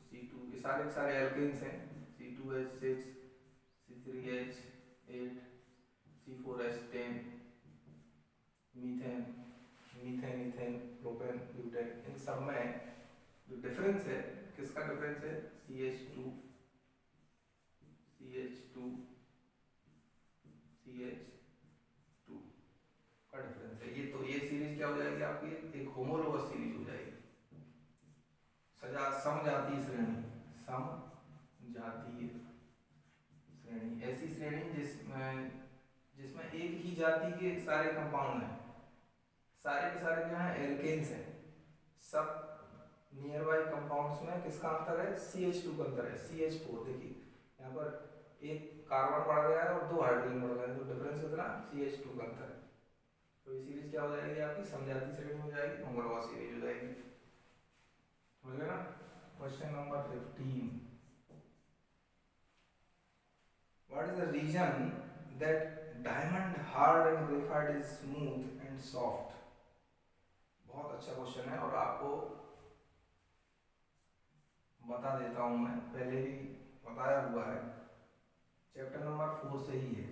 C2, ये सारे एल्केन्स हैं, C2H6 C3H8 C4H10, methane, methane, propane, butane, इन सब में जो डिफरेंस है, किसका डिफरेंस है, CH2 का डिफरेंस है। ये तो ये सीरीज क्या हो जाएगी आपकी, एक होमोलोगस सीरीज हो जाएगी। समजातीय श्रेणी, समजातीय श्रेणी, ऐसी श्रेणी जिसमें एक ही जाति के सारे कंपाउंड हैं, सारे के सारे क्या हैं, एल्केन्स हैं। सब नियर बाई कंपाउंड्स में किसका अंतर है, CH2 का अंतर है, CH4। देखिए यहाँ पर एक कार्बन बढ़ गया है और 2 हाइड्रोजन बढ़ गए हैं, तो डिफरेंस कितना, CH2 का अंतर है। तो ये सीरीज क्या हो जाएगी आपकी, समजातीय श्रेणी हो जाएगी, होमोलोगस सीरीज हो जाएगी, समझ गए ना। Question number 15, what is the reason that diamond hard and graphite is smooth and soft. बहुत अच्छा क्वेश्चन है और आपको बता देता हूं, मैं पहले ही बताया हुआ है, चैप्टर नंबर 4 से ही है,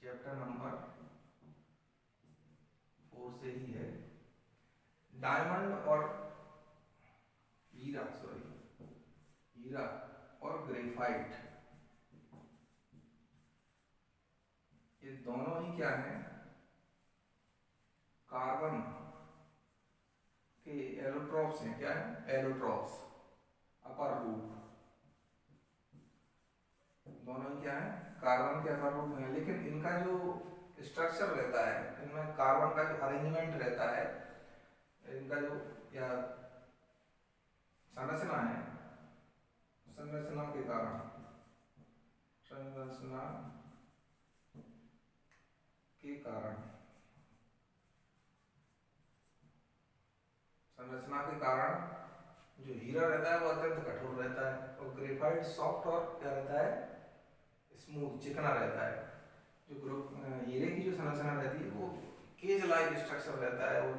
चैप्टर नंबर 4 से ही है। डायमंड और हीरा और ग्रेफाइट, ये दोनों ही क्या है, कार्बन के एलोट्रॉप्स हैं, क्या है, एलोट्रॉप्स, अपर रूप, दोनों ही क्या है, कार्बन के अपर रूप में। लेकिन इनका जो स्ट्रक्चर रहता है, इनमें कार्बन का जो अरेंजमेंट रहता है, इनका जो या संरचना है, संरचना के कारण, संरचना के कारण, संरचना के कारण जो हीरा रहता है वो अत्यंत कठोर रहता है, और ग्रेफाइट सॉफ्ट और क्या रहता है, स्मूथ, चिकना रहता है। जो हीरे की जो संरचना रहती है वो केज लाइक स्ट्रक्चर रहता है, वो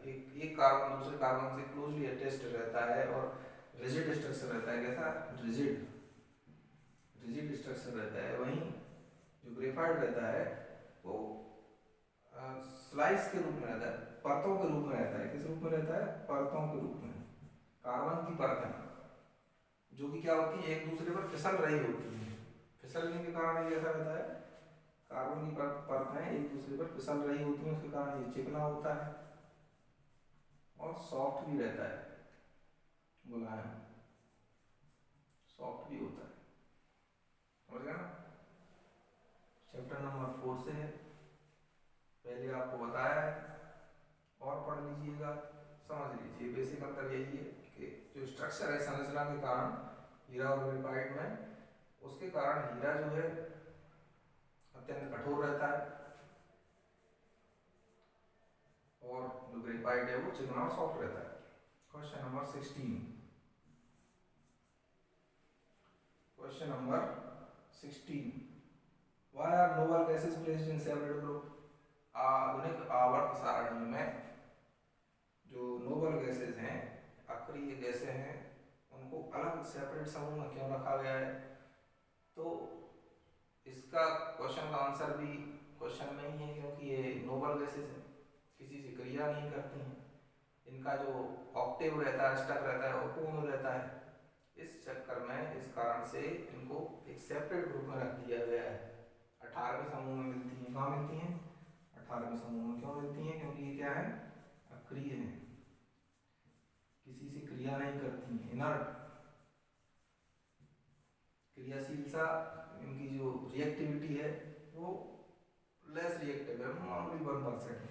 एक कार्बन दूसरे कार्बन से क्लोजली अटैच्ड रहता है, और रिजिड स्ट्रक्चर रहता है। कैसा, रिजिड स्ट्रक्चर रहता है। वहीं जो ग्रेफाइट रहता है वो स्लाइस के रूप में रहता है, परतों के रूप में रहता है। किस रूप में रहता है, परतों के रूप में, कार्बन की परतें जो कि क्या होती है, एक दूसरे पर फिसल रही होती है। फिसलने के कारण ये ऐसा रहता है, कार्बन की परतें एक दूसरे पर फिसल रही होती हैं, उसके कारण ये चिकना होता है और सॉफ्ट भी रहता है, मुलायम, सॉफ्ट भी होता है। समझ गया ना। चैप्टर नंबर 4 से है, पहले आपको बताया है, और पढ़ लीजिएगा, समझ लीजिए। बेसिक अंतर यही है कि जो स्ट्रक्चर है संरचना के कारण हीरा और ग्रेफाइट में, उसके कारण हीरा जो है अत्यंत कठोर रहता है, और जो ग्रेफाइट है वो चिकना और सॉफ्ट रहता है। Question number 16, question number 16, why are noble gases placed in separate group. आधुनिक आवर्त सारणी में जो नोबल गैसेस हैं, अक्रिय गैसें हैं, उनको अलग सेपरेट समूह में क्यों रखा गया है। तो इसका क्वेश्चन का आंसर भी क्वेश्चन में ही है, क्योंकि ये नोबल गैसेस हैं, किसी से क्रिया नहीं करती हैं, इनका जो ऑक्टेव रहता है, स्टक रहता है, वो पूर्ण रहता है। इस चक्कर में, इस कारण से इनको एक सेपरेट ग्रुप में रख दिया गया है। 18वें समूह में मिलती हैं। कहाँ मिलती हैं, 18वें समूह में। क्यों मिलती हैं, क्योंकि ये क्या है, अक्रिय है, किसी से क्रिया नहीं करती हैं, इनर्ट। क्रियाशीलता, इनकी जो रिएक्टिविटी है वो लेस रिएक्टिव है, मामूली 1%।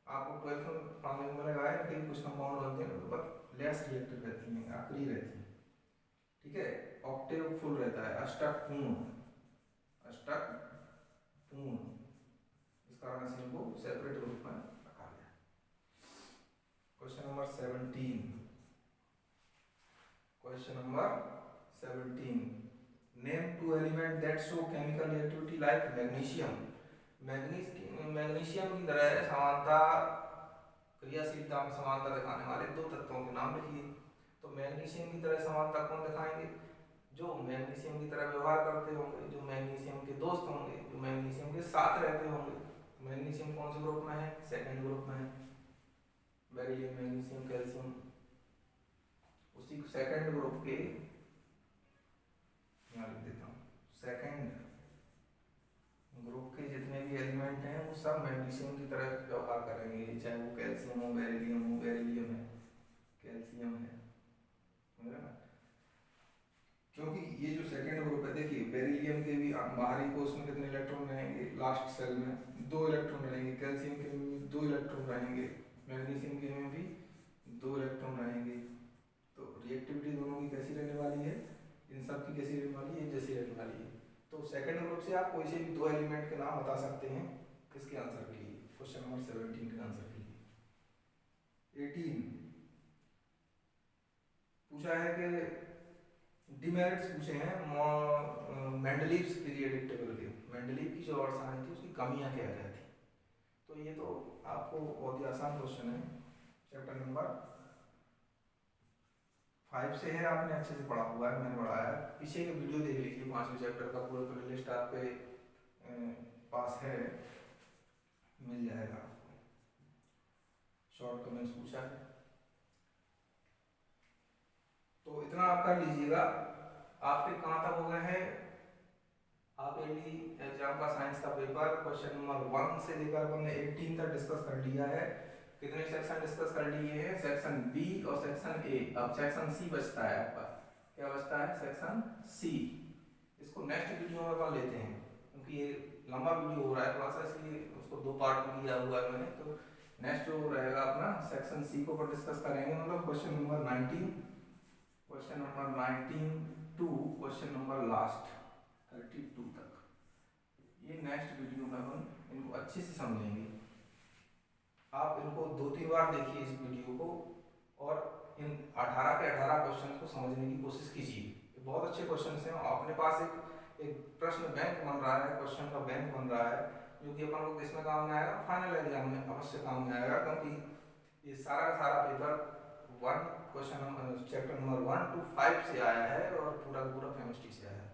आपको 12th में पढ़ने में लगा है कि कुछ कंपाउंड बनते हैं बट लेस रिएक्टिव रहती हैं, अक्रिय रहती हैं। ठीक है, ऑक्टेव फुल रहता है, अष्टक पूर्ण, अष्टक पूर्ण, इस कारण से इनको सेपरेट ग्रुप में रखा गया। Question number 17, question number 17, name 2 element that show chemical reactivity like magnesium. Magnesium की तरह समानता, क्रियाशीलता में समानता दिखाने वाले 2 तत्वों के नाम लिखिए। तो मैग्नीशियम की तरह समानता कौन दिखाएंगे, जो मैग्नीशियम की तरह व्यवहार करते होंगे, जो मैग्नीशियम के दोस्त होंगे, जो मैग्नीशियम के साथ रहते होंगे। मैग्नीशियम कौन से ग्रुप में है, सेकंड ग्रुप में है। बेरिलियम, मैग्नीशियम, कैल्शियम, उसी सेकंड ग्रुप के, यहाँ लिख देता हूँ, सेकंड ग्रुप के जितने भी एलिमेंट हैं वो सब मैग्नीशियम की तरह व्यवहार करेंगे, चाहे वो कैल्शियम हो, बेरिलियम हो, बेरिलियम है, कैल्शियम है, समझ ना। क्योंकि ये जो सेकंड ग्रुप है, देखिए बेरिलियम के भी बाहरी कोष में कितने इलेक्ट्रॉन रहेंगे, लास्ट सेल में 2 इलेक्ट्रॉन रहेंगे, कैल्शियम के में भी 2 इलेक्ट्रॉन रहेंगे, मैग्नीशियम के में भी 2 इलेक्ट्रॉन रहेंगे। तो रिएक्टिविटी दोनों की कैसी रहने वाली है, इन सब की कैसी रहने वाली है, जैसी रहने वाली है। तो सेकंड ग्रुप से आप कोई से भी 2 एलिमेंट के नाम बता सकते हैं किसके आंसर के लिए, क्वेश्चन नंबर 17 के आंसर के लिए। 18 पूछा है कि डिमेरिट्स पूछे हैं मेंडलीव्स पीरियोडिक टेबल के। मेंडलीव की जो और सारणी थी उसकी कमियां क्या क्या थी। तो ये तो आपको बहुत ही आसान क्वेश्चन है, चैप्टर नंबर 5 से है, आपने अच्छे से पढ़ा हुआ है, मैंने पढ़ाया। पीछे के वीडियो देख लीजिए, 5वें चैप्टर का पूरा प्लेलिस्ट आपके पास है, मिल जाएगा आपको। शॉर्ट कमेंट्स पूछा है तो इतना आप कर लीजिएगा। आपके कहाँ तक हो गए हैं, आप एडी एग्जाम का साइंस का पेपर क्वेश्चन नंबर 1 से लेकर हमने 18 तक डिस्कस कर लिया है। कितने सेक्शन डिस्कस कर लिए हैं? सेक्शन बी और सेक्शन ए। अब सेक्शन सी बचता है आपका। क्या बचता है? Section C. इसको नेक्स्ट वीडियो में अपन लेते हैं, क्योंकि ये लंबा वीडियो हो रहा है थोड़ा सा, इसलिए उसको दो पार्ट में किया हुआ है मैंने। तो नेक्स्ट जो रहेगा अपना सेक्शन सी को पर डिस्कस करेंगे, मतलब question number 19, question number 19 to question number last 32 तक। ये नेक्स्ट वीडियो में हम इनको अच्छे से समझेंगे। आप इनको 2-3 बार देखिए इस वीडियो को, और इन 18 के 18 क्वेश्चन को समझने की कोशिश कीजिए। ये बहुत अच्छे क्वेश्चन हैं। अपने पास एक प्रश्न बैंक बन रहा है, क्वेश्चन का बैंक बन रहा है, जो कि अपन को किसमें काम में आएगा? फाइनल एग्जाम में अवश्य काम में आएगा, क्योंकि ये सारा का सारा paper 1 question number chapter number 1 to 5 से आया है और पूरा पूरा केमिस्ट्री से आया है।